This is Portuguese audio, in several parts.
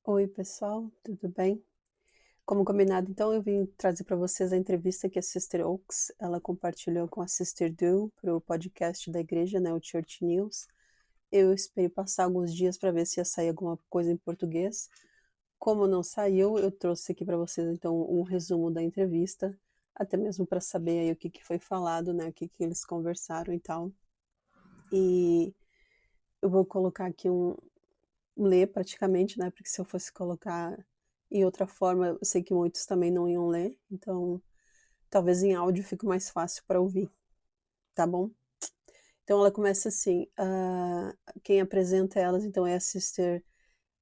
Oi, pessoal, tudo bem? Como combinado, então, eu vim trazer para vocês a entrevista que a Sister Oaks, ela compartilhou com a Sister Du para o podcast da igreja, né, o Church News. Eu esperei passar alguns dias para ver se ia sair alguma coisa em português. Como não saiu, eu trouxe aqui para vocês, então, um resumo da entrevista, até mesmo para saber aí o que que foi falado, né, o que que eles conversaram e tal. E eu vou colocar aqui ler praticamente, né, porque se eu fosse colocar em outra forma, eu sei que muitos também não iam ler, então talvez em áudio fique mais fácil para ouvir, tá bom? Então ela começa assim, quem apresenta elas então é a Sister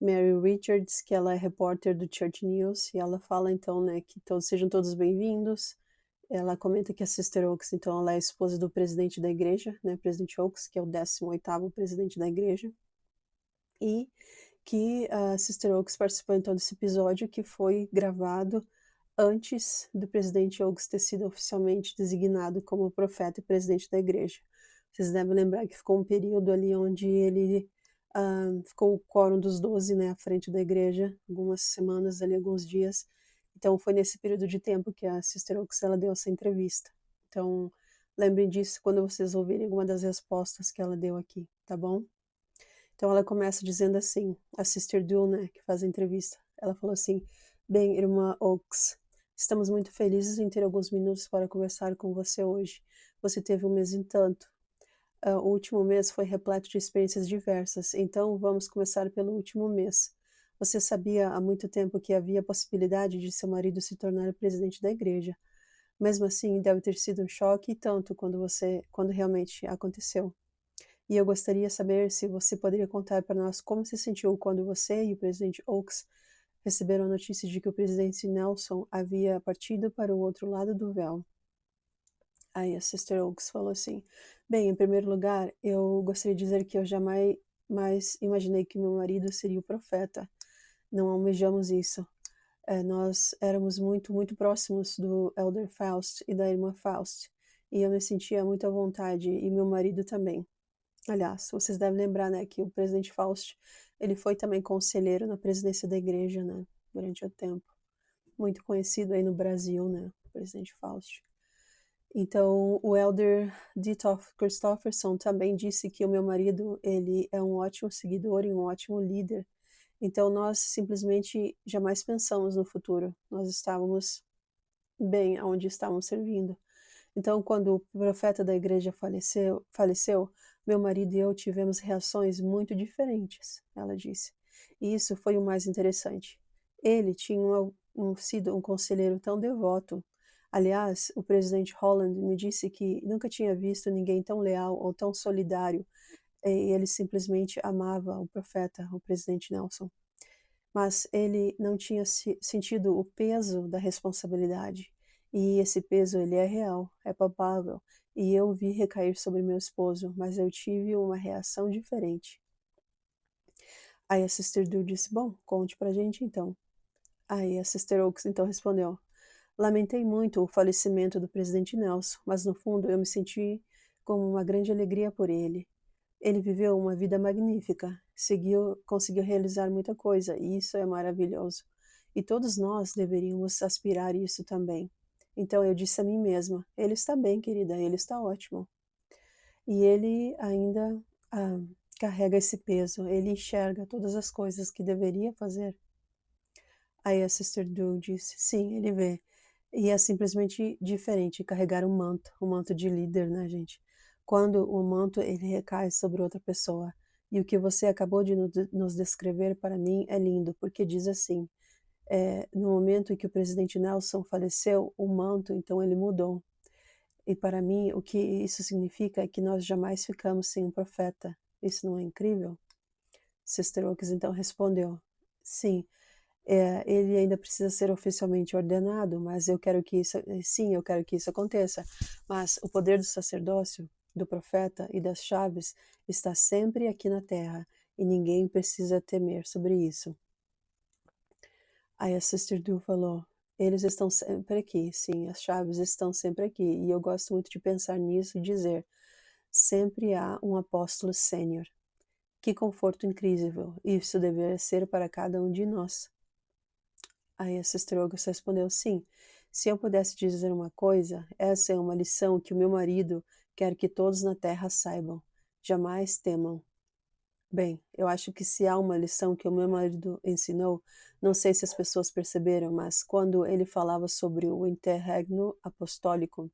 Mary Richards, que ela é repórter do Church News, e ela fala então, né, que todos sejam todos bem-vindos. Ela comenta que a Sister Oaks, então, ela é a esposa do presidente da igreja, né, presidente Oaks, que é o 18º presidente da igreja, e que a Sister Oaks participou então desse episódio que foi gravado antes do presidente Oaks ter sido oficialmente designado como profeta e presidente da igreja. Vocês devem lembrar que ficou um período ali onde ele ficou o quórum dos 12, né, à frente da igreja, algumas semanas ali, alguns dias. Então foi nesse período de tempo que a Sister Oaks ela deu essa entrevista. Então lembrem disso quando vocês ouvirem alguma das respostas que ela deu aqui, tá bom? Então ela começa dizendo assim, a Sister Dul, né, que faz a entrevista, ela falou assim: bem, irmã Oaks, estamos muito felizes em ter alguns minutos para conversar com você hoje. Você teve um mês em tanto. O último mês foi repleto de experiências diversas, então vamos começar pelo último mês. Você sabia há muito tempo que havia a possibilidade de seu marido se tornar presidente da igreja. Mesmo assim, deve ter sido um choque e tanto quando realmente aconteceu. E eu gostaria de saber se você poderia contar para nós como se sentiu quando você e o presidente Oaks receberam a notícia de que o presidente Nelson havia partido para o outro lado do véu. Aí a Sister Oaks falou assim: bem, em primeiro lugar, eu gostaria de dizer que eu jamais mais imaginei que meu marido seria o profeta. Não almejamos isso. Nós éramos muito, muito próximos do Elder Faust e da irmã Faust, e eu me sentia muito à vontade, e meu marido também. Aliás, vocês devem lembrar, né, que o presidente Faust, ele foi também conselheiro na presidência da igreja, né, durante o tempo. Muito conhecido aí no Brasil, né, o presidente Faust. Então, o elder Ditoff Christofferson também disse que o meu marido, ele é um ótimo seguidor e um ótimo líder. Então, nós simplesmente jamais pensamos no futuro. Nós estávamos bem aonde estávamos servindo. Então, quando o profeta da igreja faleceu, meu marido e eu tivemos reações muito diferentes, ela disse. E isso foi o mais interessante. Ele tinha sido um conselheiro tão devoto. Aliás, o presidente Holland me disse que nunca tinha visto ninguém tão leal ou tão solidário, e ele simplesmente amava o profeta, o presidente Nelson. Mas ele não tinha sentido o peso da responsabilidade. E esse peso, ele é real, é palpável. E eu vi recair sobre meu esposo, mas eu tive uma reação diferente. Aí a Sister Du disse: bom, conte pra gente então. Aí a Sister Oaks então respondeu: lamentei muito o falecimento do presidente Nelson, mas no fundo eu me senti com uma grande alegria por ele. Ele viveu uma vida magnífica, conseguiu realizar muita coisa, e isso é maravilhoso. E todos nós deveríamos aspirar isso também. Então eu disse a mim mesma: ele está bem, querida, ele está ótimo. E ele ainda ah, carrega esse peso, ele enxerga todas as coisas que deveria fazer. Aí a Sister Du disse: sim, ele vê. E é simplesmente diferente carregar um manto de líder, né, gente? Quando o manto ele recai sobre outra pessoa. E o que você acabou de nos descrever para mim é lindo, porque diz assim: no momento em que o presidente Nelson faleceu, o manto então ele mudou. E para mim, o que isso significa é que nós jamais ficamos sem um profeta. Isso não é incrível? Sister Oaks então respondeu: sim, ele ainda precisa ser oficialmente ordenado, mas eu quero que isso, sim, eu quero que isso aconteça. Mas o poder do sacerdócio, do profeta e das chaves está sempre aqui na terra e ninguém precisa temer sobre isso. Aí a Sister Du falou: eles estão sempre aqui, sim, as chaves estão sempre aqui. E eu gosto muito de pensar nisso e dizer: sempre há um apóstolo sênior. Que conforto incrível isso deveria ser para cada um de nós. Aí a Sister August respondeu: sim, se eu pudesse dizer uma coisa, essa é uma lição que o meu marido quer que todos na Terra saibam. Jamais temam. Bem, eu acho que se há uma lição que o meu marido ensinou, não sei se as pessoas perceberam, mas quando ele falava sobre o interregno apostólico,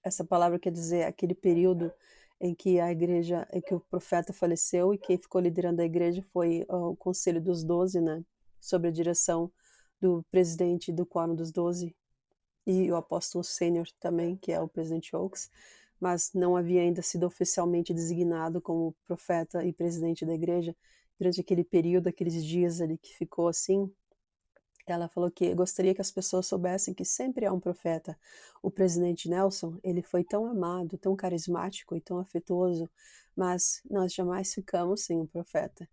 essa palavra quer dizer aquele período em que a igreja, em que o profeta faleceu e quem ficou liderando a igreja foi o Conselho dos Doze, né? Sob a direção do presidente do Quórum dos Doze e o apóstolo sênior também, que é o presidente Oaks, mas não havia ainda sido oficialmente designado como profeta e presidente da igreja. Durante aquele período, aqueles dias ali que ficou assim, ela falou que gostaria que as pessoas soubessem que sempre há um profeta. O presidente Nelson, ele foi tão amado, tão carismático e tão afetuoso, mas nós jamais ficamos sem um profeta.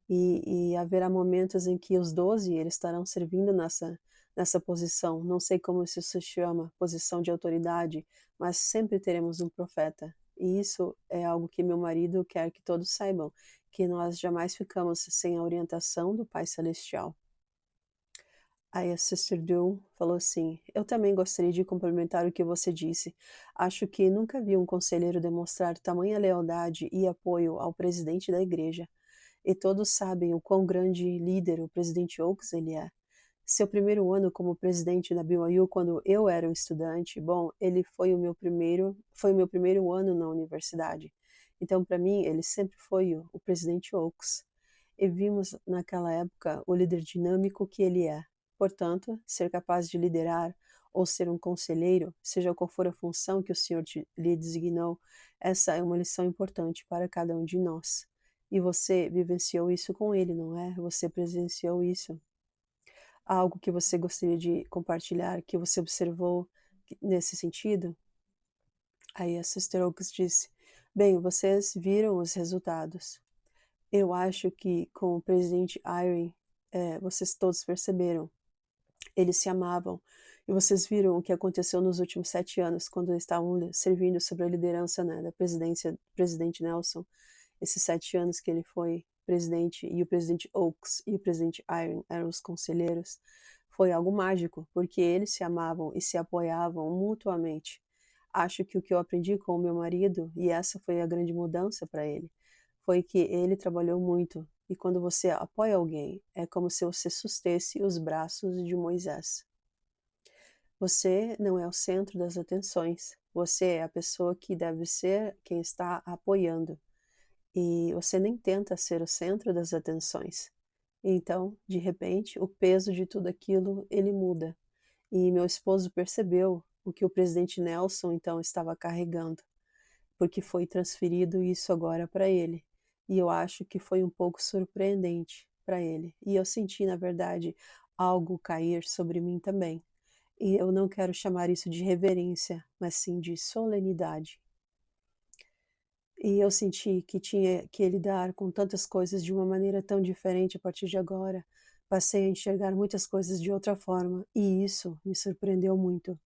E haverá momentos em que os 12 eles estarão servindo nessa posição. Não sei como isso se chama, posição de autoridade, mas sempre teremos um profeta. E isso é algo que meu marido quer que todos saibam, que nós jamais ficamos sem a orientação do Pai Celestial. Aí a Sister Dul falou assim: eu também gostaria de complementar o que você disse. Acho que nunca vi um conselheiro demonstrar tamanha lealdade e apoio ao presidente da igreja. E todos sabem o quão grande líder o presidente Oaks ele é. Seu primeiro ano como presidente da BYU, quando eu era um estudante, bom, ele foi o meu primeiro ano na universidade. Então, para mim, ele sempre foi o presidente Oaks. E vimos naquela época o líder dinâmico que ele é. Portanto, ser capaz de liderar ou ser um conselheiro, seja qual for a função que o Senhor lhe designou, essa é uma lição importante para cada um de nós. E você vivenciou isso com ele, não é? Você presenciou isso. Há algo que você gostaria de compartilhar, que você observou nesse sentido? Aí a Sister Oaks disse: bem, vocês viram os resultados. Eu acho que com o presidente Irene, vocês todos perceberam. Eles se amavam. E vocês viram o que aconteceu nos últimos 7 anos, quando eles estavam servindo sobre a liderança, né, da presidência do presidente Nelson. Esses 7 anos que ele foi presidente, e o presidente Oaks e o presidente Irene eram os conselheiros, foi algo mágico, porque eles se amavam e se apoiavam mutuamente. Acho que o que eu aprendi com o meu marido, e essa foi a grande mudança para ele, foi que ele trabalhou muito. E quando você apoia alguém, é como se você sustesse os braços de Moisés. Você não é o centro das atenções. Você é a pessoa que deve ser quem está apoiando. E você nem tenta ser o centro das atenções. Então, de repente, o peso de tudo aquilo, ele muda. E meu esposo percebeu o que o presidente Nelson então estava carregando, porque foi transferido isso agora para ele. E eu acho que foi um pouco surpreendente para ele. E eu senti, na verdade, algo cair sobre mim também. E eu não quero chamar isso de reverência, mas sim de solenidade. E eu senti que tinha que lidar com tantas coisas de uma maneira tão diferente a partir de agora. Passei a enxergar muitas coisas de outra forma, e isso me surpreendeu muito.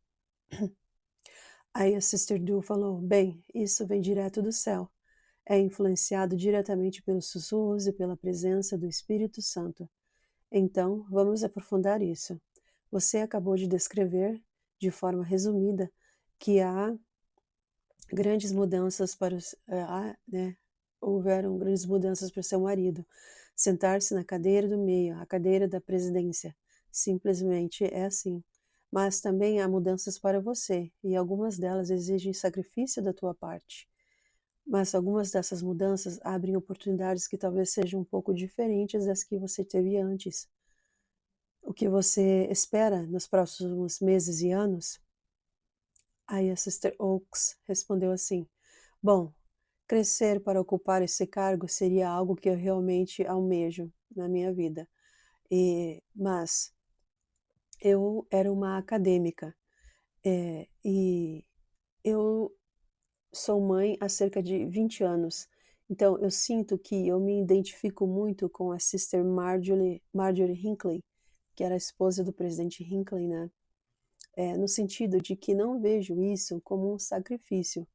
Aí a Sister Du falou: bem, isso vem direto do céu. É influenciado diretamente pelos sussurros e pela presença do Espírito Santo. Então, vamos aprofundar isso. Você acabou de descrever, de forma resumida, que há grandes mudanças para os, houveram grandes mudanças para seu marido. Sentar-se na cadeira do meio, a cadeira da presidência. Simplesmente é assim. Mas também há mudanças para você, e algumas delas exigem sacrifício da tua parte. Mas algumas dessas mudanças abrem oportunidades que talvez sejam um pouco diferentes das que você teve antes. O que você espera nos próximos meses e anos? Aí a Sister Oaks respondeu assim: bom, crescer para ocupar esse cargo seria algo que eu realmente almejo na minha vida. Mas eu era uma acadêmica, e eu sou mãe há cerca de 20 anos. Então eu sinto que eu me identifico muito com a Sister Marjorie Hinckley, que era a esposa do presidente Hinckley, né? No sentido de que não vejo isso como um sacrifício,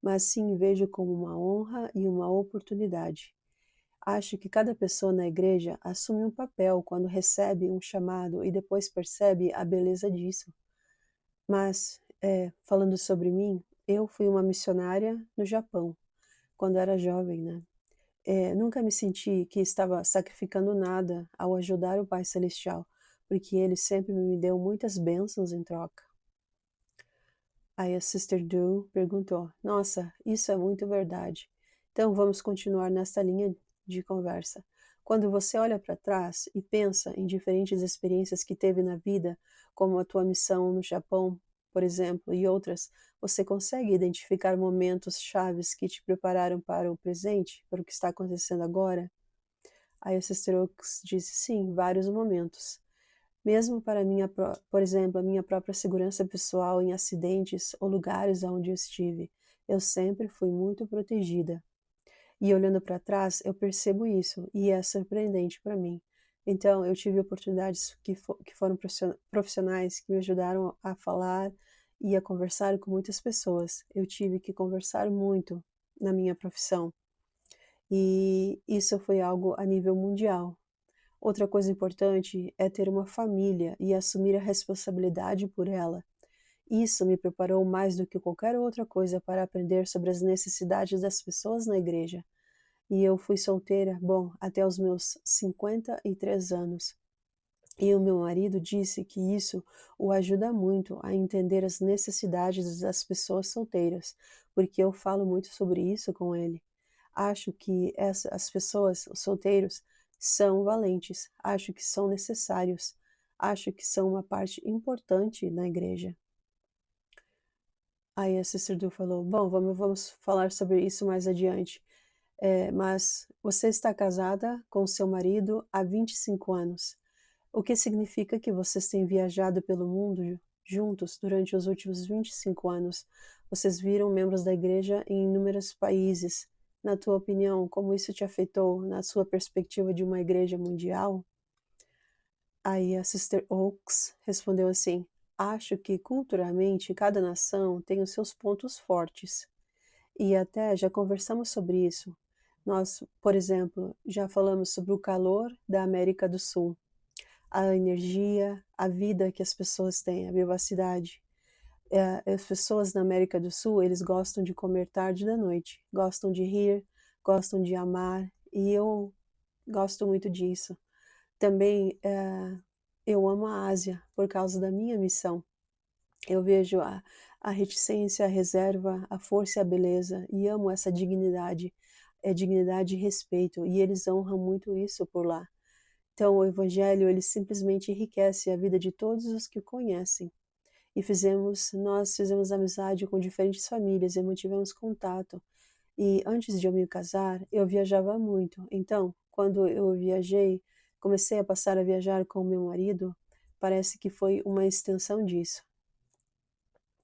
mas sim vejo como uma honra e uma oportunidade. Acho que cada pessoa na igreja assume um papel quando recebe um chamado e depois percebe a beleza disso. Mas, falando sobre mim, eu fui uma missionária no Japão, quando era jovem, né. Nunca me senti que estava sacrificando nada ao ajudar o Pai Celestial, porque ele sempre me deu muitas bênçãos em troca. Aí a Sister Du perguntou: "Nossa, isso é muito verdade. Então vamos continuar nesta linha de conversa. Quando você olha para trás e pensa em diferentes experiências que teve na vida, como a tua missão no Japão, por exemplo, e outras, você consegue identificar momentos chaves que te prepararam para o presente, para o que está acontecendo agora?" Aí a Sister Oaks disse: "Sim, vários momentos. Mesmo para por exemplo, a minha própria segurança pessoal em acidentes ou lugares onde eu estive, eu sempre fui muito protegida. E olhando para trás, eu percebo isso, e é surpreendente para mim. Então, eu tive oportunidades que foram profissionais que me ajudaram a falar e a conversar com muitas pessoas. Eu tive que conversar muito na minha profissão, e isso foi algo a nível mundial. Outra coisa importante é ter uma família e assumir a responsabilidade por ela. Isso me preparou mais do que qualquer outra coisa para aprender sobre as necessidades das pessoas na igreja. E eu fui solteira, bom, até os meus 53 anos. E o meu marido disse que isso o ajuda muito a entender as necessidades das pessoas solteiras, porque eu falo muito sobre isso com ele. Acho que as pessoas, os solteiros, são valentes, acho que são necessários, acho que são uma parte importante na igreja. Aí a Sister Du falou: "Bom, vamos falar sobre isso mais adiante. Mas você está casada com seu marido há 25 anos, o que significa que vocês têm viajado pelo mundo juntos durante os últimos 25 anos. Vocês viram membros da igreja em inúmeros países. Na tua opinião, como isso te afetou na sua perspectiva de uma igreja mundial?" Aí a Sister Oaks respondeu assim: "Acho que culturalmente cada nação tem os seus pontos fortes. E até já conversamos sobre isso. Nós, por exemplo, já falamos sobre o calor da América do Sul, a energia, a vida que as pessoas têm, a vivacidade. As pessoas na América do Sul, eles gostam de comer tarde da noite, gostam de rir, gostam de amar, e eu gosto muito disso. Também, eu amo a Ásia por causa da minha missão. Eu vejo a reticência, a reserva, a força e a beleza, e amo essa dignidade. É dignidade e respeito, e eles honram muito isso por lá. Então o evangelho, ele simplesmente enriquece a vida de todos os que o conhecem. E nós fizemos amizade com diferentes famílias e mantivemos contato. E antes de eu me casar, eu viajava muito. Então, quando eu viajei, comecei a passar a viajar com o meu marido, parece que foi uma extensão disso.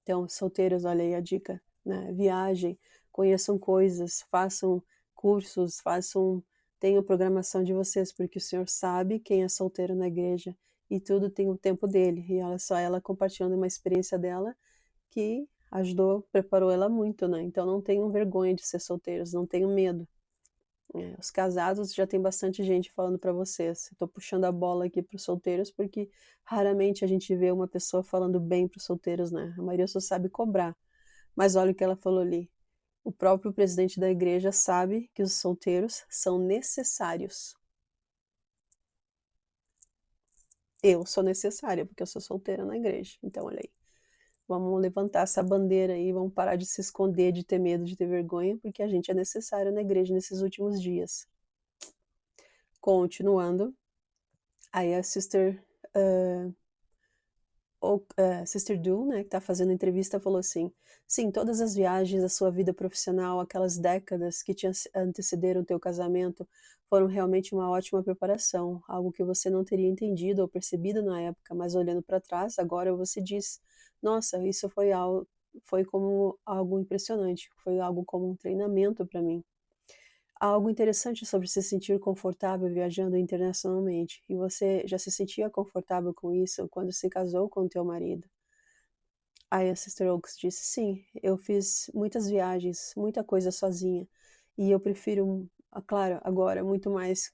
Então, solteiros, olha aí a dica, né? Viajem, conheçam coisas, façam cursos, tenham programação de vocês, porque o Senhor sabe quem é solteiro na igreja e tudo tem o tempo dele. E olha só, ela compartilhando uma experiência dela que ajudou, preparou ela muito, né? Então não tenham vergonha de ser solteiros, não tenham medo. Os casados já tem bastante gente falando para vocês. Estou puxando a bola aqui para os solteiros, porque raramente a gente vê uma pessoa falando bem para os solteiros, né? A maioria só sabe cobrar. Mas olha o que ela falou ali. O próprio presidente da igreja sabe que os solteiros são necessários. Eu sou necessária, porque eu sou solteira na igreja. Então, olha aí. Vamos levantar essa bandeira aí, vamos parar de se esconder, de ter medo, de ter vergonha, porque a gente é necessário na igreja nesses últimos dias. Continuando, aí a Sister Sister Du, né, que está fazendo a entrevista, falou assim: "Sim, todas as viagens da sua vida profissional, aquelas décadas que te antecederam o teu casamento, foram realmente uma ótima preparação, algo que você não teria entendido ou percebido na época, mas olhando para trás, agora você diz: 'Nossa, isso foi como algo impressionante, foi algo como um treinamento para mim.'" Há algo interessante sobre se sentir confortável viajando internacionalmente, e você já se sentia confortável com isso quando se casou com teu marido? Aí a Sister Oaks disse: "Sim, eu fiz muitas viagens, muita coisa sozinha, e eu prefiro claro, agora muito mais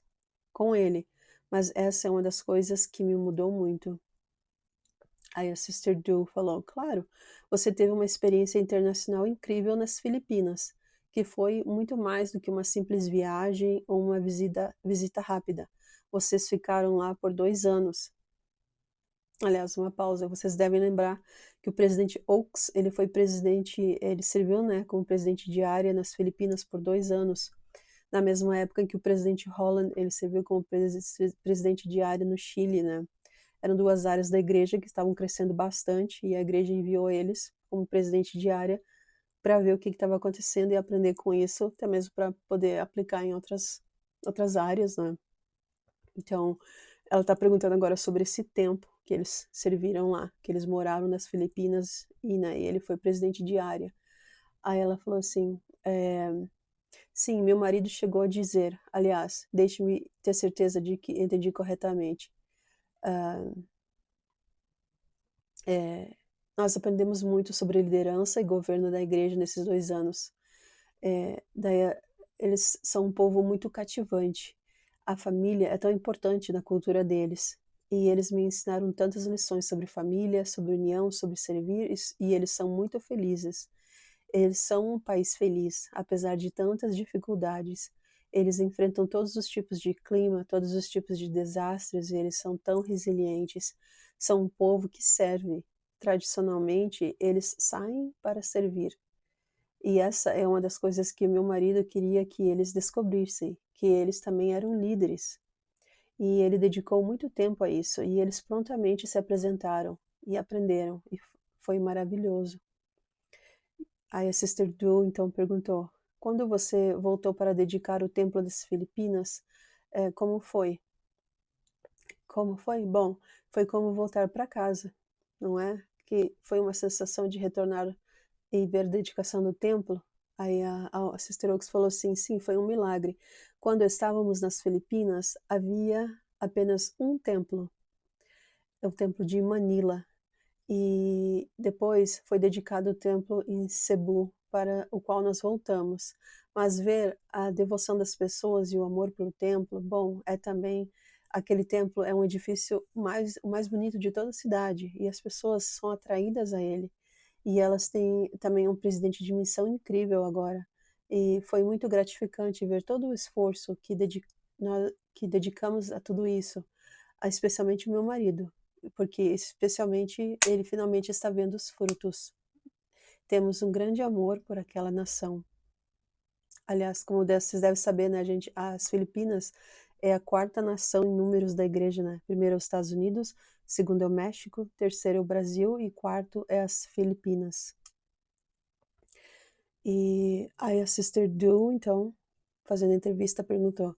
com ele, mas essa é uma das coisas que me mudou muito. Aí a Sister Du falou: "Claro, você teve uma experiência internacional incrível nas Filipinas, que foi muito mais do que uma simples viagem ou uma visita rápida. Vocês ficaram lá por 2 anos". Aliás, uma pausa, vocês devem lembrar que o presidente Oaks, ele serviu, né, como presidente de área nas Filipinas por 2 anos, na mesma época em que o presidente Holland, ele serviu como presidente de área no Chile, né. Eram 2 áreas da igreja que estavam crescendo bastante e a igreja enviou eles como presidente de área para ver o que estava acontecendo e aprender com isso, até mesmo para poder aplicar em outras áreas, né. Então, ela está perguntando agora sobre esse tempo que eles serviram lá, que eles moraram nas Filipinas e, né, e ele foi presidente de área. Aí ela falou assim, "Sim, meu marido chegou a dizer, aliás, deixe-me ter certeza de que entendi corretamente, hã, eh, nós aprendemos muito sobre liderança e governo da igreja nesses 2 anos. Daí eles são um povo muito cativante. A família é tão importante na cultura deles. E eles me ensinaram tantas lições sobre família, sobre união, sobre servir, e eles são muito felizes. Eles são um país feliz, apesar de tantas dificuldades. Eles enfrentam todos os tipos de clima, todos os tipos de desastres, e eles são tão resilientes. São um povo que serve. Tradicionalmente, eles saem para servir. E essa é uma das coisas que meu marido queria que eles descobrissem, que eles também eram líderes. E ele dedicou muito tempo a isso, e eles prontamente se apresentaram e aprenderam, e foi maravilhoso. Aí a Sister Du então perguntou: "Quando você voltou para dedicar o templo das Filipinas, como foi?" Como foi? Bom, foi como voltar para casa, não é? Que foi uma sensação de retornar e ver a dedicação do templo. Aí a Sister Oaks falou assim: "Sim, foi um milagre. Quando estávamos nas Filipinas, havia apenas um templo, é o templo de Manila, e depois foi dedicado o templo em Cebu, para o qual nós voltamos. Mas ver a devoção das pessoas e o amor pelo templo, bom, é também aquele templo é um edifício o mais bonito de toda a cidade, e as pessoas são atraídas a ele. E elas têm também um presidente de missão incrível agora. E foi muito gratificante ver todo o esforço que dedicamos a tudo isso, especialmente o meu marido, porque especialmente ele finalmente está vendo os frutos. Temos um grande amor por aquela nação. Aliás, como vocês devem saber, né, gente, as Filipinas é a quarta nação em números da igreja, né? Primeiro é os Estados Unidos, segundo é o México, terceiro é o Brasil e quarto é as Filipinas. E aí a Sister Du, então, fazendo a entrevista, perguntou: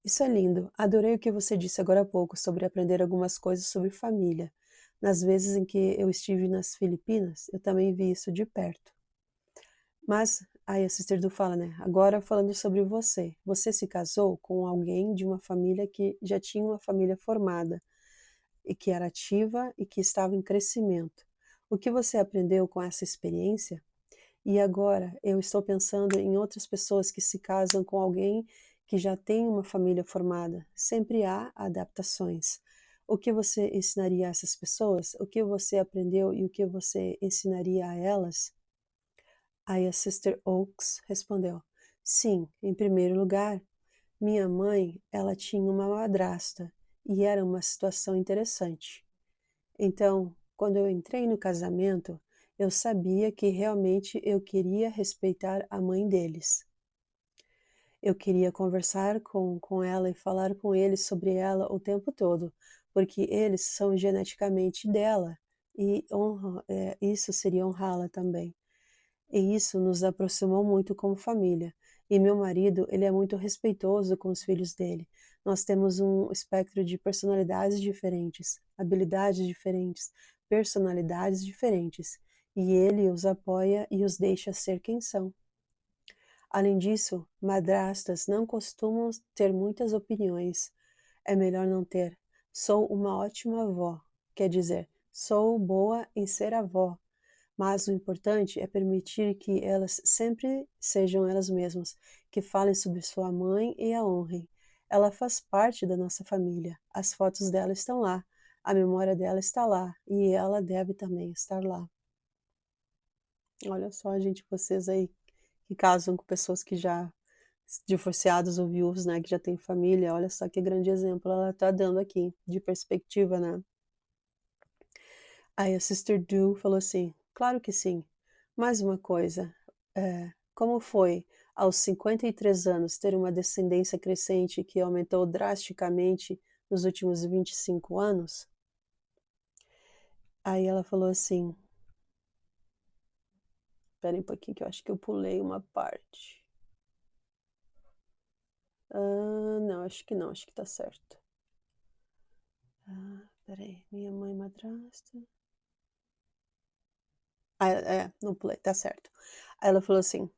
"Isso é lindo. Adorei o que você disse agora há pouco sobre aprender algumas coisas sobre família. Nas vezes em que eu estive nas Filipinas, eu também vi isso de perto. Mas", aí a Sister Du fala, né, "agora falando sobre você. Você se casou com alguém de uma família que já tinha uma família formada, e que era ativa e que estava em crescimento. O que você aprendeu com essa experiência? E agora eu estou pensando em outras pessoas que se casam com alguém que já tem uma família formada. Sempre há adaptações. O que você ensinaria a essas pessoas? O que você aprendeu e o que você ensinaria a elas?" Aí a Sister Oaks respondeu: "Sim, em primeiro lugar, minha mãe, ela tinha uma madrasta e era uma situação interessante. Então, quando eu entrei no casamento, eu sabia que realmente eu queria respeitar a mãe deles. Eu queria conversar com ela e falar com eles sobre ela o tempo todo, porque eles são geneticamente dela e isso seria honrá-la também. E isso nos aproximou muito como família. E meu marido, ele é muito respeitoso com os filhos dele. Nós temos um espectro de personalidades diferentes, habilidades diferentes, personalidades diferentes. E ele os apoia e os deixa ser quem são. Além disso, madrastas não costumam ter muitas opiniões. É melhor não ter. Sou uma ótima avó. Quer dizer, sou boa em ser avó, Mas o importante é permitir que elas sempre sejam elas mesmas, que falem sobre sua mãe e a honrem. Ela faz parte da nossa família. As fotos dela estão lá, a memória dela está lá e ela deve também estar lá. Olha só, gente, vocês aí que casam com pessoas que já divorciados ou viúvos, né, que já têm família, olha só que grande exemplo ela tá dando aqui, de perspectiva, né. Aí a Sister Du falou assim: "Claro que sim. Mais uma coisa, como foi aos 53 anos ter uma descendência crescente que aumentou drasticamente nos últimos 25 anos?" Aí ela falou assim, espera aí um pouquinho que eu acho que eu pulei uma parte. Não, acho que não, acho que tá certo. Espera aí, minha mãe madrasta. Não pulei, tá certo. Aí ela falou assim: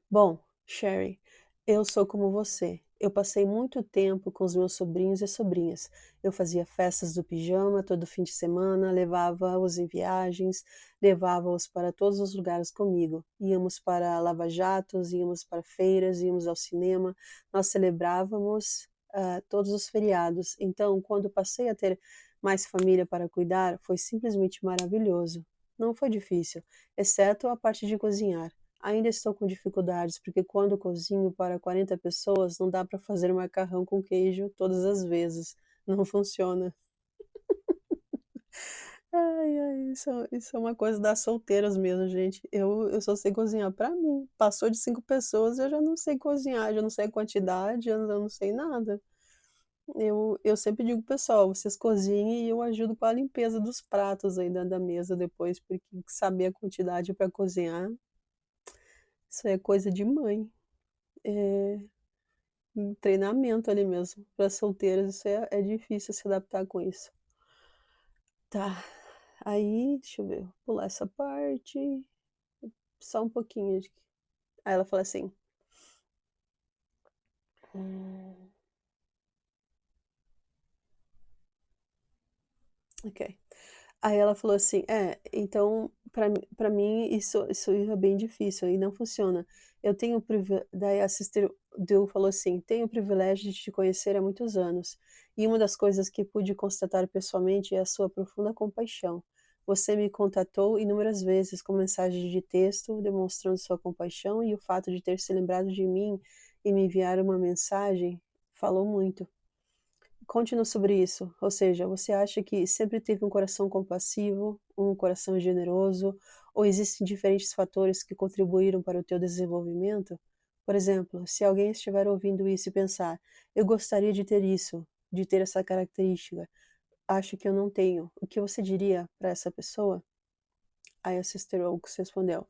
"Bom, Sherry, eu sou como você. Eu passei muito tempo com os meus sobrinhos e sobrinhas. Eu fazia festas do pijama todo fim de semana, levava-os em viagens, levava-os para todos os lugares comigo. Íamos para lava-jatos, íamos para feiras, íamos ao cinema. Nós celebrávamos, todos os feriados. Então, quando passei a ter mais família para cuidar, foi simplesmente maravilhoso. Não foi difícil, exceto a parte de cozinhar. Ainda estou com dificuldades, porque quando cozinho para 40 pessoas, não dá para fazer macarrão com queijo todas as vezes. Não funciona. Ai, ai, isso é uma coisa das solteiras mesmo, gente. Eu só sei cozinhar para mim. Passou de 5 pessoas, eu já não sei cozinhar, já não sei a quantidade, eu não sei nada. Eu sempre digo: "Pessoal, vocês cozinhem e eu ajudo com a limpeza dos pratos aí da mesa depois", porque saber a quantidade para cozinhar, isso é coisa de mãe. É um treinamento ali mesmo. Para solteiras isso é difícil se adaptar com isso. Tá, aí deixa eu ver, vou pular essa parte, só um pouquinho de aí ela fala assim, hum, ok. Aí ela falou assim: "É, então pra mim isso é bem difícil e não funciona. Eu tenho o privi", daí a Sister Du falou assim: "Tenho o privilégio de te conhecer há muitos anos, e uma das coisas que pude constatar pessoalmente é a sua profunda compaixão. Você me contatou inúmeras vezes com mensagens de texto demonstrando sua compaixão e o fato de ter se lembrado de mim e me enviar uma mensagem falou muito. Conte-nos sobre isso, ou seja, você acha que sempre teve um coração compassivo, um coração generoso, ou existem diferentes fatores que contribuíram para o teu desenvolvimento? Por exemplo, se alguém estiver ouvindo isso e pensar, eu gostaria de ter isso, de ter essa característica, acho que eu não tenho, o que você diria para essa pessoa?" Aí a Sister Oaks respondeu,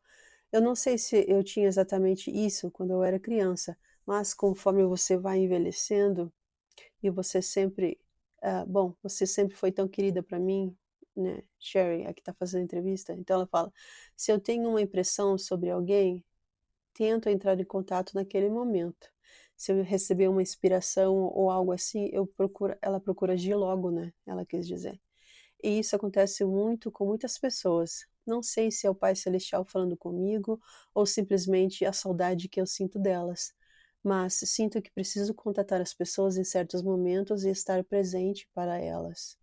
eu não sei se eu tinha exatamente isso quando eu era criança, mas conforme você vai envelhecendo, e você sempre, bom, você sempre foi tão querida para mim, né, Sherry, a que está fazendo a entrevista, então ela fala: "Se eu tenho uma impressão sobre alguém, tento entrar em contato naquele momento. Se eu receber uma inspiração ou algo assim, eu procuro", ela procura agir logo, né, ela quis dizer. E isso acontece muito com muitas pessoas. Não sei se é o Pai Celestial falando comigo ou simplesmente a saudade que eu sinto delas, mas sinto que preciso contatar as pessoas em certos momentos e estar presente para elas.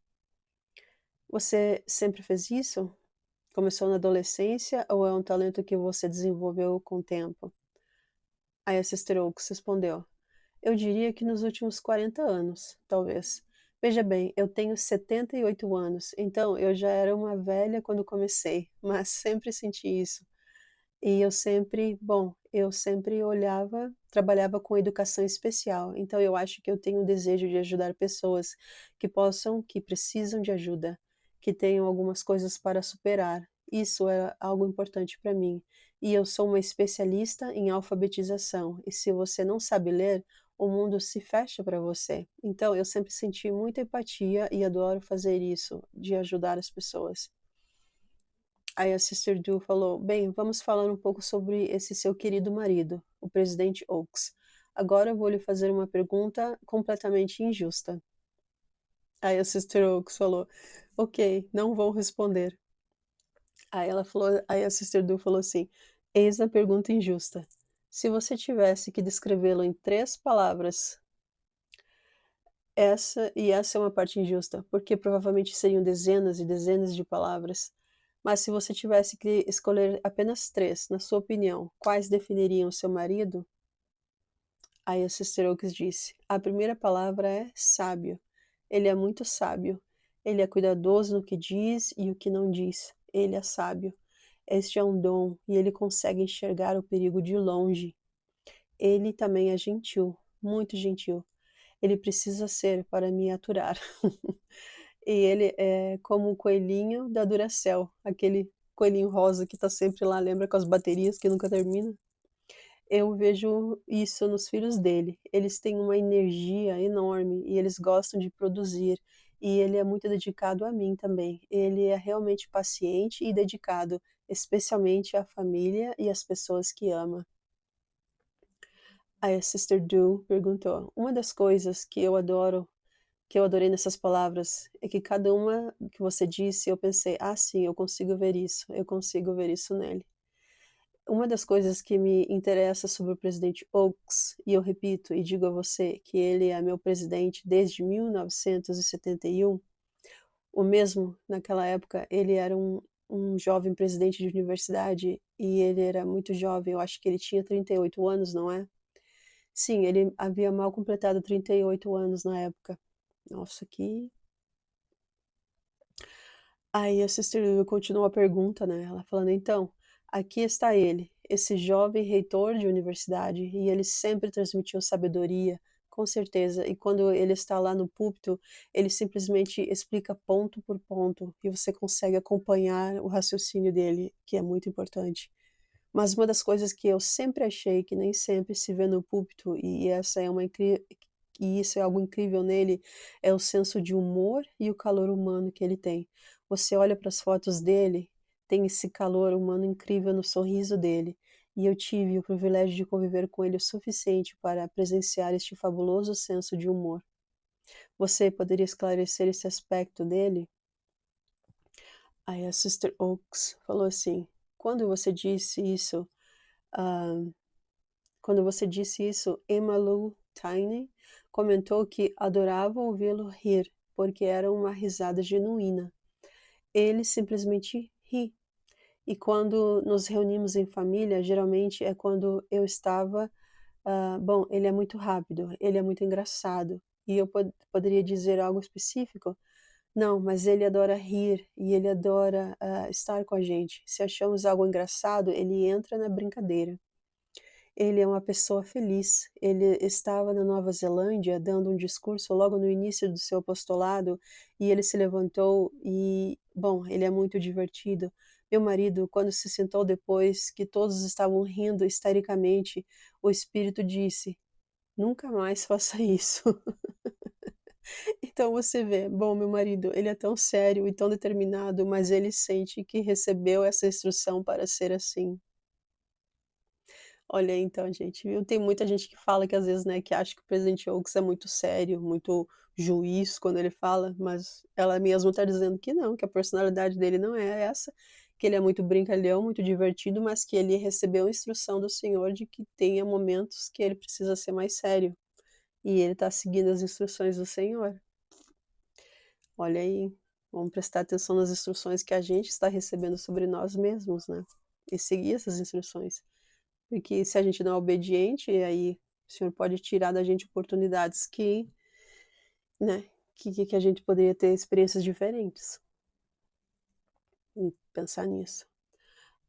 Você sempre fez isso? Começou na adolescência ou é um talento que você desenvolveu com o tempo? Aí a Sister Oaks respondeu: eu diria que nos últimos 40 anos, talvez. Veja bem, eu tenho 78 anos, então eu já era uma velha quando comecei, mas sempre senti isso. E eu sempre olhava, trabalhava com educação especial, então eu acho que eu tenho um desejo de ajudar pessoas que precisam de ajuda, que tenham algumas coisas para superar. Isso é algo importante para mim. E eu sou uma especialista em alfabetização, e se você não sabe ler, o mundo se fecha para você. Então eu sempre senti muita empatia e adoro fazer isso, de ajudar as pessoas. Aí a Sister Du falou: "Bem, vamos falar um pouco sobre esse seu querido marido, o presidente Oaks. Agora eu vou lhe fazer uma pergunta completamente injusta." Aí a Sister Oaks falou: "Ok, não vou responder." Aí a Sister Du falou assim: "Eis a pergunta injusta. Se você tivesse que descrevê-lo em 3 palavras, essa é uma parte injusta, porque provavelmente seriam dezenas e dezenas de palavras, mas se você tivesse que escolher apenas 3, na sua opinião, quais definiriam seu marido?" Aí a Sister Oaks disse: "A primeira palavra é sábio. Ele é muito sábio. Ele é cuidadoso no que diz e o que não diz. Ele é sábio. Este é um dom e ele consegue enxergar o perigo de longe. Ele também é gentil, muito gentil. Ele precisa ser para me aturar." E ele é como o coelhinho da Duracell, aquele coelhinho rosa que tá sempre lá, lembra, com as baterias que nunca termina? Eu vejo isso nos filhos dele. Eles têm uma energia enorme e eles gostam de produzir. E ele é muito dedicado a mim também. Ele é realmente paciente e dedicado, especialmente à família e às pessoas que ama. Aí a Sister Du perguntou: "Uma das coisas que eu adorei nessas palavras, é que cada uma que você disse, eu pensei: 'Ah, sim, eu consigo ver isso nele'." Uma das coisas que me interessa sobre o presidente Oaks, e eu repito e digo a você que ele é meu presidente desde 1971, o mesmo naquela época ele era um jovem presidente de universidade e ele era muito jovem, eu acho que ele tinha 38 anos, não é? Sim, ele havia mal completado 38 anos na época. Nossa, que Aí a Sister Lulu continua a pergunta, né, ela falando: "Então, aqui está ele, esse jovem reitor de universidade, e ele sempre transmitiu sabedoria, com certeza, e quando ele está lá no púlpito, ele simplesmente explica ponto por ponto, e você consegue acompanhar o raciocínio dele, que é muito importante. Mas uma das coisas que eu sempre achei que nem sempre se vê no púlpito, e isso é algo incrível nele, é o senso de humor e o calor humano que ele tem. Você olha para as fotos dele, tem esse calor humano incrível no sorriso dele, e eu tive o privilégio de conviver com ele o suficiente para presenciar este fabuloso senso de humor. Você poderia esclarecer esse aspecto dele? Aí a Sister Oaks falou assim: "Quando você disse isso, ah, quando você disse isso, Emma Lou Tiny comentou que adorava ouvi-lo rir, porque era uma risada genuína. Ele simplesmente ri. E quando nos reunimos em família, geralmente é quando eu estava. Bom, ele é muito rápido, ele é muito engraçado. E eu poderia dizer algo específico? Não, mas ele adora rir e ele adora estar com a gente. Se achamos algo engraçado, ele entra na brincadeira. Ele é uma pessoa feliz. Ele estava na Nova Zelândia dando um discurso logo no início do seu apostolado e ele se levantou e, bom, ele é muito divertido. Meu marido, quando se sentou depois que todos estavam rindo histericamente, o espírito disse: "Nunca mais faça isso." Então você vê, bom, meu marido, ele é tão sério e tão determinado, mas ele sente que recebeu essa instrução para ser assim. Olha aí então, gente, viu. Tem muita gente que fala que às vezes, né, que acha que o presidente Oaks é muito sério, muito juiz quando ele fala, mas ela mesma está dizendo que não, que a personalidade dele não é essa, que ele é muito brincalhão, muito divertido, mas que ele recebeu a instrução do Senhor de que tenha momentos que ele precisa ser mais sério, e ele está seguindo as instruções do Senhor. Olha aí, vamos prestar atenção nas instruções que a gente está recebendo sobre nós mesmos, né, e seguir essas instruções. Porque se a gente não é obediente, aí o Senhor pode tirar da gente oportunidades que, né, que a gente poderia ter experiências diferentes. Pensar nisso.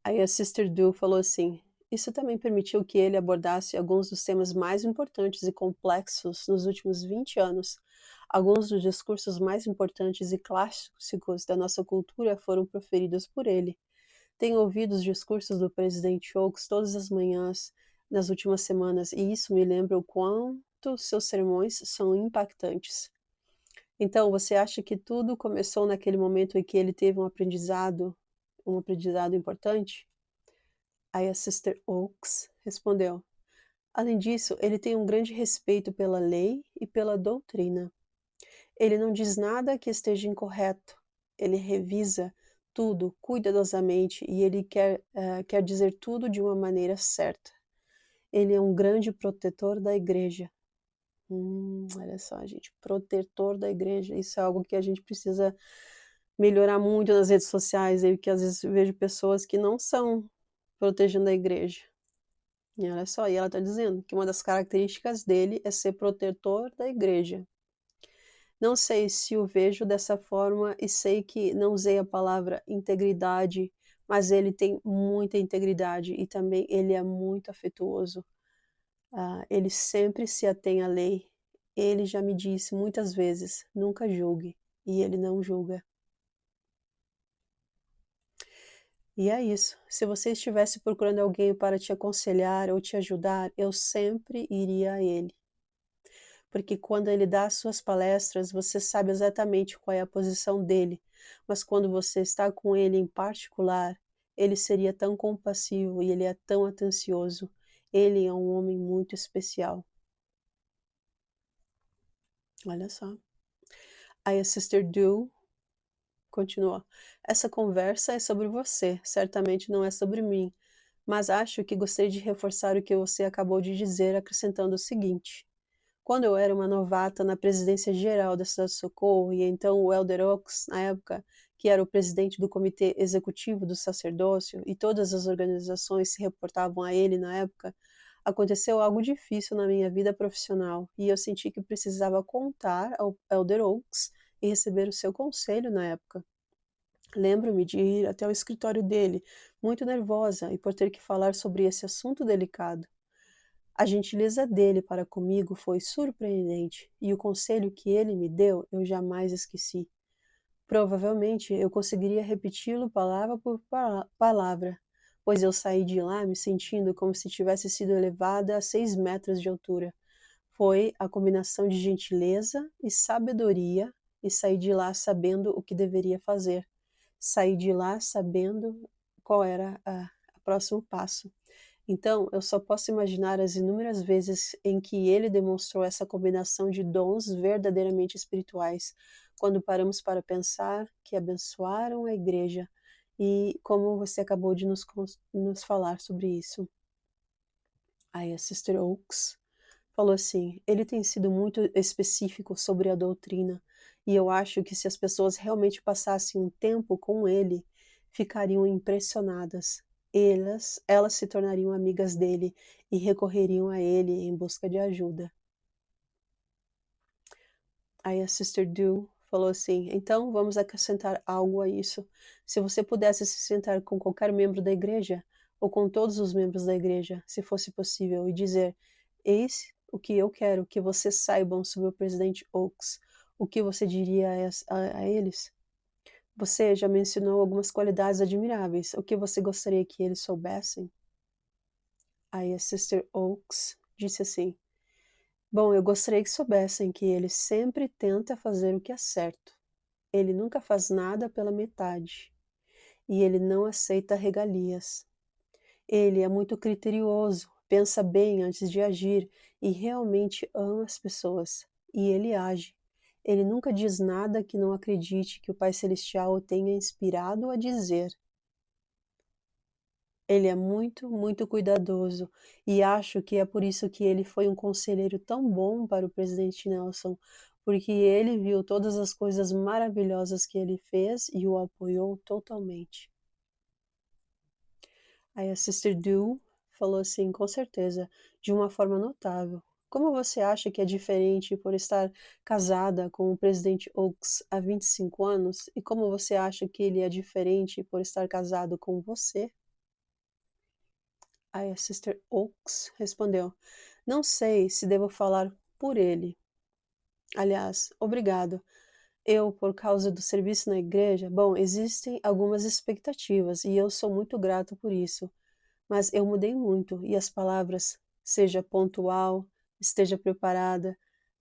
Aí a Sister Du falou assim: "Isso também permitiu que ele abordasse alguns dos temas mais importantes e complexos nos últimos 20 anos. Alguns dos discursos mais importantes e clássicos da nossa cultura foram proferidos por ele. Tenho ouvido os discursos do presidente Oaks todas as manhãs nas últimas semanas, e isso me lembra o quanto seus sermões são impactantes." Então, você acha que tudo começou naquele momento em que ele teve um aprendizado importante? Aí a Sister Oaks respondeu: "Além disso, ele tem um grande respeito pela lei e pela doutrina. Ele não diz nada que esteja incorreto. Ele revisa tudo cuidadosamente e ele quer dizer tudo de uma maneira certa. Ele é um grande protetor da igreja. Olha só, gente, protetor da igreja, isso é algo que a gente precisa melhorar muito nas redes sociais, aí, que às vezes eu vejo pessoas que não são protegendo a igreja. E olha só, e ela está dizendo que uma das características dele é ser protetor da igreja. Não sei se o vejo dessa forma e sei que não usei a palavra integridade, mas ele tem muita integridade e também ele é muito afetuoso. Ele sempre se atém à lei. Ele já me disse muitas vezes: "Nunca julgue", e ele não julga. E é isso. Se você estivesse procurando alguém para te aconselhar ou te ajudar, eu sempre iria a ele. Porque quando ele dá as suas palestras, você sabe exatamente qual é a posição dele, mas quando você está com ele em particular, ele seria tão compassivo e ele é tão atencioso. Ele é um homem muito especial. Olha só. Aí a Sister Du continua: "Essa conversa é sobre você, certamente não é sobre mim, mas acho que gostaria de reforçar o que você acabou de dizer, acrescentando o seguinte: quando eu era uma novata na presidência geral da Cidade de Socorro, e então o Elder Oaks, na época, que era o presidente do comitê executivo do sacerdócio, e todas as organizações se reportavam a ele na época, aconteceu algo difícil na minha vida profissional, e eu senti que precisava contar ao Elder Oaks e receber o seu conselho na época. Lembro-me de ir até o escritório dele, muito nervosa, e por ter que falar sobre esse assunto delicado. A gentileza dele para comigo foi surpreendente, e o conselho que ele me deu eu jamais esqueci. Provavelmente eu conseguiria repeti-lo palavra por palavra, pois eu saí de lá me sentindo como se tivesse sido elevada a 6 metros de altura. Foi a combinação de gentileza e sabedoria, e saí de lá sabendo o que deveria fazer. Saí de lá sabendo qual era o próximo passo. Então, eu só posso imaginar as inúmeras vezes em que ele demonstrou essa combinação de dons verdadeiramente espirituais, quando paramos para pensar que abençoaram a igreja e como você acabou de nos falar sobre isso. Aí a Sister Oaks falou assim: ele tem sido muito específico sobre a doutrina, e eu acho que se as pessoas realmente passassem um tempo com ele, ficariam impressionadas. Elas se tornariam amigas dele e recorreriam a ele em busca de ajuda. Aí a Sister Du falou assim: então vamos acrescentar algo a isso. Se você pudesse se sentar com qualquer membro da igreja, ou com todos os membros da igreja, se fosse possível, e dizer: eis o que eu quero que vocês saibam sobre o presidente Oaks, o que você diria a eles? Você já mencionou algumas qualidades admiráveis. O que você gostaria que eles soubessem? Aí a Sister Oaks disse assim: bom, eu gostaria que soubessem que ele sempre tenta fazer o que é certo. Ele nunca faz nada pela metade. E ele não aceita regalias. Ele é muito criterioso, pensa bem antes de agir e realmente ama as pessoas. E ele age. Ele nunca diz nada que não acredite que o Pai Celestial o tenha inspirado a dizer. Ele é muito, muito cuidadoso, e acho que é por isso que ele foi um conselheiro tão bom para o presidente Nelson, porque ele viu todas as coisas maravilhosas que ele fez e o apoiou totalmente. Aí a Sister Du falou assim, com certeza, de uma forma notável. Como você acha que é diferente por estar casada com o presidente Oaks há 25 anos? E como você acha que ele é diferente por estar casado com você? Aí a Sister Oaks respondeu: não sei se devo falar por ele. Aliás, obrigado. Eu, por causa do serviço na igreja, bom, existem algumas expectativas e eu sou muito grato por isso. Mas eu mudei muito e as palavras, seja pontual, esteja preparada,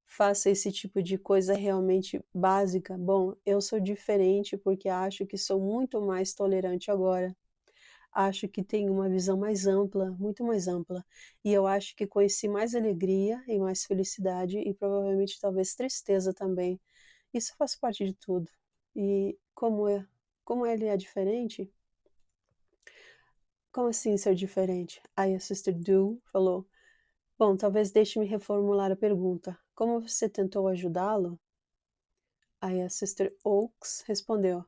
faça esse tipo de coisa realmente básica. Bom, eu sou diferente porque acho que sou muito mais tolerante agora. Acho que tenho uma visão mais ampla, muito mais ampla, e eu acho que conheci mais alegria e mais felicidade e provavelmente talvez tristeza também. Isso faz parte de tudo. E como ele é diferente? Como assim ser diferente? Aí a Sister Du falou, bom, talvez deixe-me reformular a pergunta. Como você tentou ajudá-lo? Aí a Sister Oaks respondeu,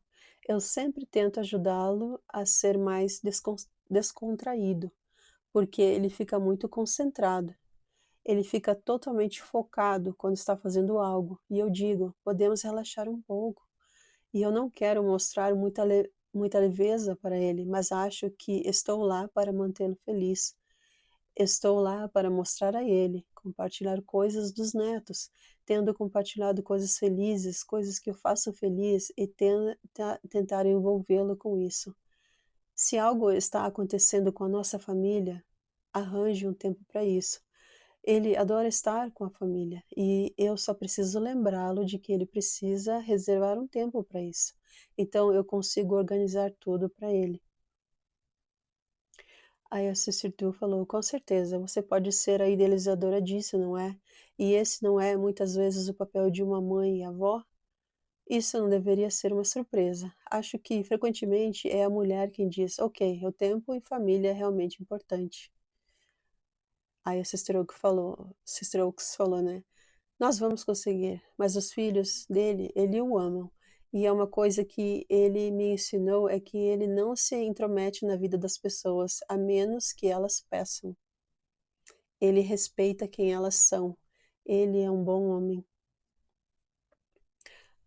eu sempre tento ajudá-lo a ser mais descontraído, porque ele fica muito concentrado. Ele fica totalmente focado quando está fazendo algo, e eu digo, podemos relaxar um pouco. E eu não quero mostrar muita leveza para ele, mas acho que estou lá para mantê-lo feliz. Estou lá para mostrar a ele, compartilhar coisas dos netos, tendo compartilhado coisas felizes, coisas que o façam feliz e tentar envolvê-lo com isso. Se algo está acontecendo com a nossa família, arranje um tempo para isso. Ele adora estar com a família e eu só preciso lembrá-lo de que ele precisa reservar um tempo para isso. Então eu consigo organizar tudo para ele. Aí a Sister Tu falou, com certeza, você pode ser a idealizadora disso, não é? E esse não é muitas vezes o papel de uma mãe e avó? Isso não deveria ser uma surpresa. Acho que frequentemente é a mulher quem diz, ok, o tempo e família é realmente importante. Aí a Sister Oaks falou, né? Nós vamos conseguir, mas os filhos dele, ele o amam. E é uma coisa que ele me ensinou é que ele não se intromete na vida das pessoas, a menos que elas peçam. Ele respeita quem elas são. Ele é um bom homem.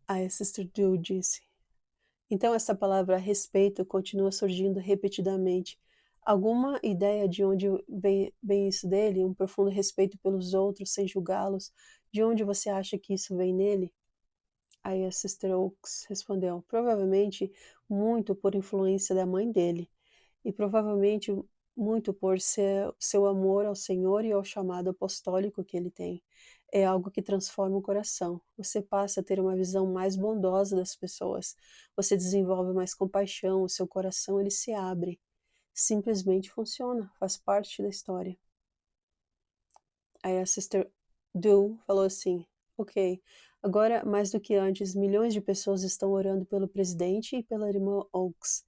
Aí a Sister Jill disse. Então essa palavra respeito continua surgindo repetidamente. Alguma ideia de onde vem isso dele? Um profundo respeito pelos outros, sem julgá-los? De onde você acha que isso vem nele? Aí a Sister Oaks respondeu, provavelmente muito por influência da mãe dele, e provavelmente muito por seu amor ao Senhor e ao chamado apostólico que ele tem. É algo que transforma o coração. Você passa a ter uma visão mais bondosa das pessoas. Você desenvolve mais compaixão, o seu coração ele se abre. Simplesmente funciona, faz parte da história. Aí a Sister Du falou assim, ok, agora mais do que antes, milhões de pessoas estão orando pelo presidente e pela irmã Oaks.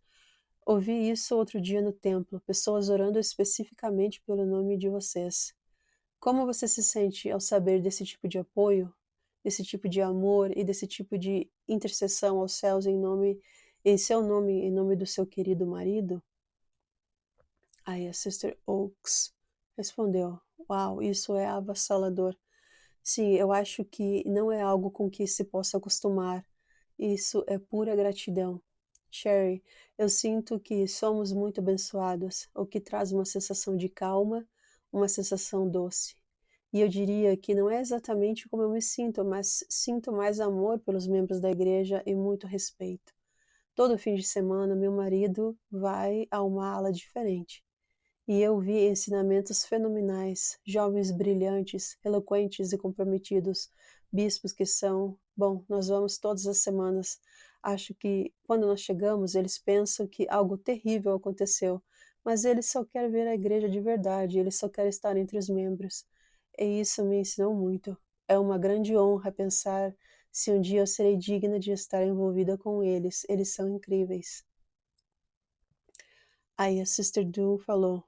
Ouvi isso outro dia no templo, pessoas orando especificamente pelo nome de vocês. Como você se sente ao saber desse tipo de apoio, desse tipo de amor e desse tipo de intercessão aos céus em seu nome, em nome do seu querido marido? Aí a Sister Oaks respondeu, uau, isso é avassalador. Sim, eu acho que não é algo com que se possa acostumar. Isso é pura gratidão. Sherry, eu sinto que somos muito abençoados, o que traz uma sensação de calma, uma sensação doce. E eu diria que não é exatamente como eu me sinto, mas sinto mais amor pelos membros da igreja e muito respeito. Todo fim de semana, meu marido vai a uma ala diferente. E eu vi ensinamentos fenomenais, jovens brilhantes, eloquentes e comprometidos, bispos que são, bom, nós vamos todas as semanas. Acho que quando nós chegamos, eles pensam que algo terrível aconteceu, mas eles só querem ver a igreja de verdade, eles só querem estar entre os membros. E isso me ensinou muito. É uma grande honra pensar se um dia eu serei digna de estar envolvida com eles. Eles são incríveis. Aí a Sister Du falou,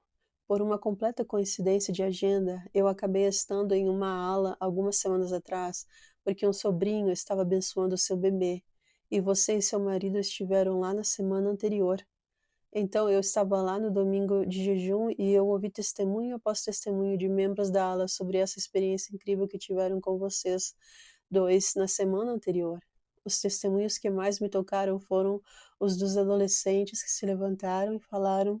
por uma completa coincidência de agenda, eu acabei estando em uma ala algumas semanas atrás, porque um sobrinho estava abençoando seu bebê, e você e seu marido estiveram lá na semana anterior. Então eu estava lá no domingo de jejum e eu ouvi testemunho após testemunho de membros da ala sobre essa experiência incrível que tiveram com vocês dois na semana anterior. Os testemunhos que mais me tocaram foram os dos adolescentes que se levantaram e falaram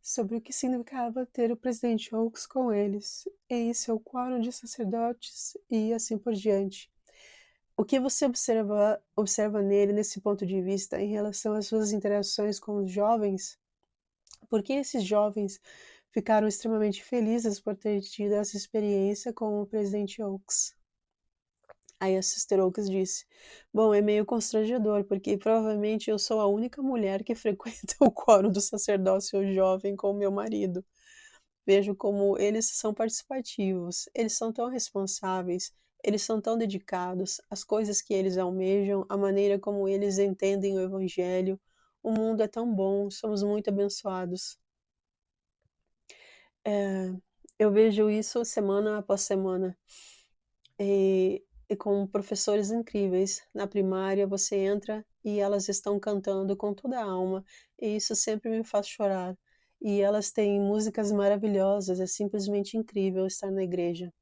sobre o que significava ter o presidente Oaks com eles, em seu quórum de sacerdotes e assim por diante. O que você observa nele nesse ponto de vista em relação às suas interações com os jovens? Por que esses jovens ficaram extremamente felizes por ter tido essa experiência com o presidente Oaks? Aí a Sister Oaks disse, bom, é meio constrangedor, porque provavelmente eu sou a única mulher que frequenta o quórum do sacerdócio jovem com meu marido. Vejo como eles são participativos, eles são tão responsáveis, Eles são tão dedicados, as coisas que eles almejam, a maneira como eles entendem o evangelho. O mundo é tão bom, somos muito abençoados. Eu vejo isso semana após semana, e com professores incríveis. Na primária, você entra e elas estão cantando com toda a alma, e isso sempre me faz chorar. E elas têm músicas maravilhosas, é simplesmente incrível estar na igreja.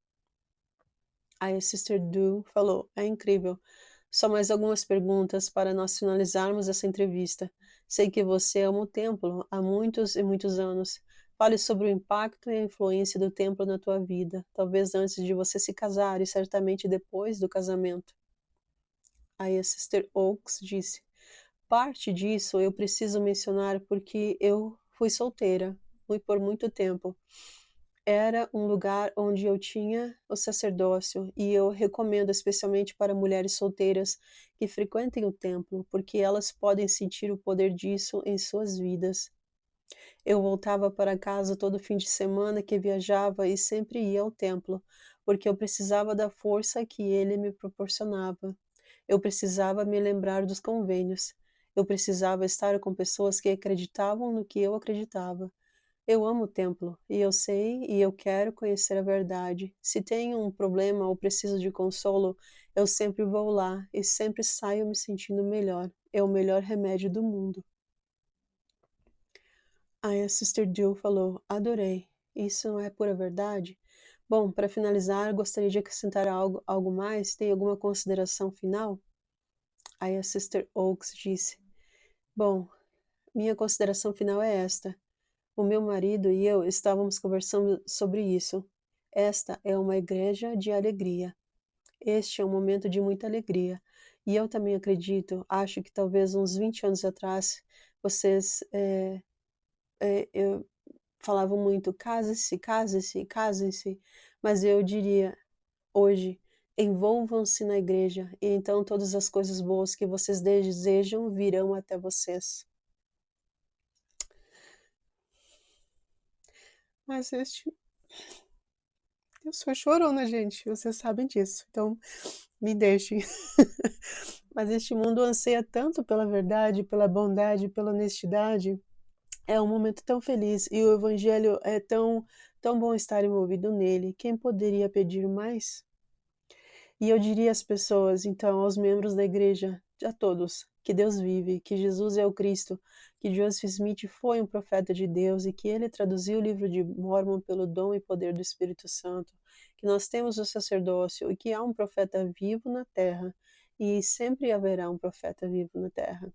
Aí a Sister Du falou: "É incrível. Só mais algumas perguntas para nós finalizarmos essa entrevista. Sei que você ama o templo há muitos e muitos anos. Fale sobre o impacto e a influência do templo na tua vida, talvez antes de você se casar e certamente depois do casamento." Aí a Sister Oaks disse: "Parte disso eu preciso mencionar porque eu fui solteira, fui por muito tempo. Era um lugar onde eu tinha o sacerdócio, e eu recomendo especialmente para mulheres solteiras que frequentem o templo, porque elas podem sentir o poder disso em suas vidas. Eu voltava para casa todo fim de semana que viajava e sempre ia ao templo, porque eu precisava da força que ele me proporcionava. Eu precisava me lembrar dos convênios. Eu precisava estar com pessoas que acreditavam no que eu acreditava. Eu amo o templo, e eu sei e eu quero conhecer a verdade. Se tenho um problema ou preciso de consolo, eu sempre vou lá e sempre saio me sentindo melhor. É o melhor remédio do mundo." Aí a Sister Jill falou: "Adorei. Isso não é pura verdade?" Bom, para finalizar, gostaria de acrescentar algo mais? Tem alguma consideração final? Aí a Sister Oaks disse: "Bom, minha consideração final é esta. O meu marido e eu estávamos conversando sobre isso. Esta é uma igreja de alegria. Este é um momento de muita alegria. E eu também acredito, acho que talvez uns 20 anos atrás, vocês falavam muito: case-se, case-se, casem-se. Mas eu diria hoje: envolvam-se na igreja, e então todas as coisas boas que vocês desejam virão até vocês." Mas eu sou chorona, gente, vocês sabem disso, então me deixem. Mas este mundo anseia tanto pela verdade, pela bondade, pela honestidade. É um momento tão feliz e o evangelho é tão bom estar envolvido nele. Quem poderia pedir mais? E eu diria às pessoas, então, aos membros da igreja, a todos, que Deus vive, que Jesus é o Cristo, que Joseph Smith foi um profeta de Deus e que ele traduziu o livro de Mórmon pelo dom e poder do Espírito Santo, que nós temos o sacerdócio e que há um profeta vivo na terra e sempre haverá um profeta vivo na terra.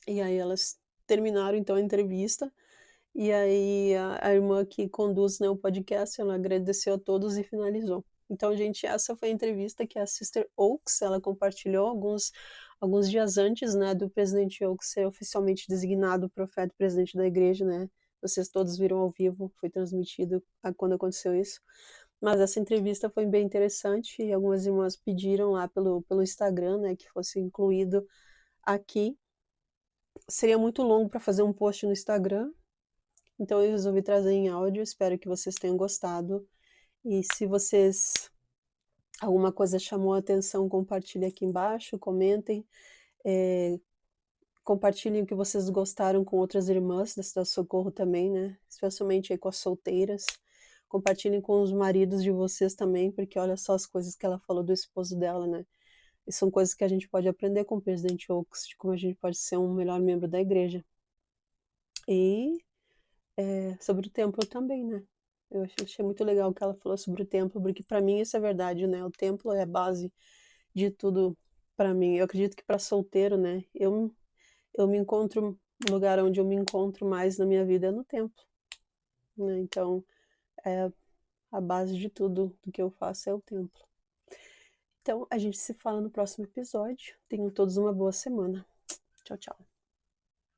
E aí elas terminaram então a entrevista, e aí a irmã que conduz, né, o podcast, ela agradeceu a todos e finalizou. Então, gente, essa foi a entrevista que a Sister Oaks, ela compartilhou alguns dias antes, né, do presidente Oaks ser oficialmente designado profeta e presidente da igreja, né. Vocês todos viram ao vivo, foi transmitido quando aconteceu isso. Mas essa entrevista foi bem interessante e algumas irmãs pediram lá pelo Instagram, né, que fosse incluído aqui. Seria muito longo para fazer um post no Instagram, então eu resolvi trazer em áudio, espero que vocês tenham gostado. E se vocês alguma coisa chamou a atenção, compartilhe aqui embaixo, comentem, eh, compartilhem o que vocês gostaram com outras irmãs da Cidade Socorro também, né, especialmente aí com as solteiras. Compartilhem com os maridos de vocês também, porque olha só as coisas que ela falou do esposo dela, né. E são coisas que a gente pode aprender com o presidente Oaks, de como a gente pode ser um melhor membro da igreja. E sobre o templo também, né. Eu achei muito legal o que ela falou sobre o templo, porque para mim isso é verdade, né, o templo é a base de tudo para mim. Eu acredito que para solteiro, né, eu me encontro o lugar onde eu me encontro mais na minha vida é no templo, né, então, é a base de tudo do que eu faço é o templo. Então a gente se fala no próximo episódio. Tenham todos uma boa semana. Tchau, tchau.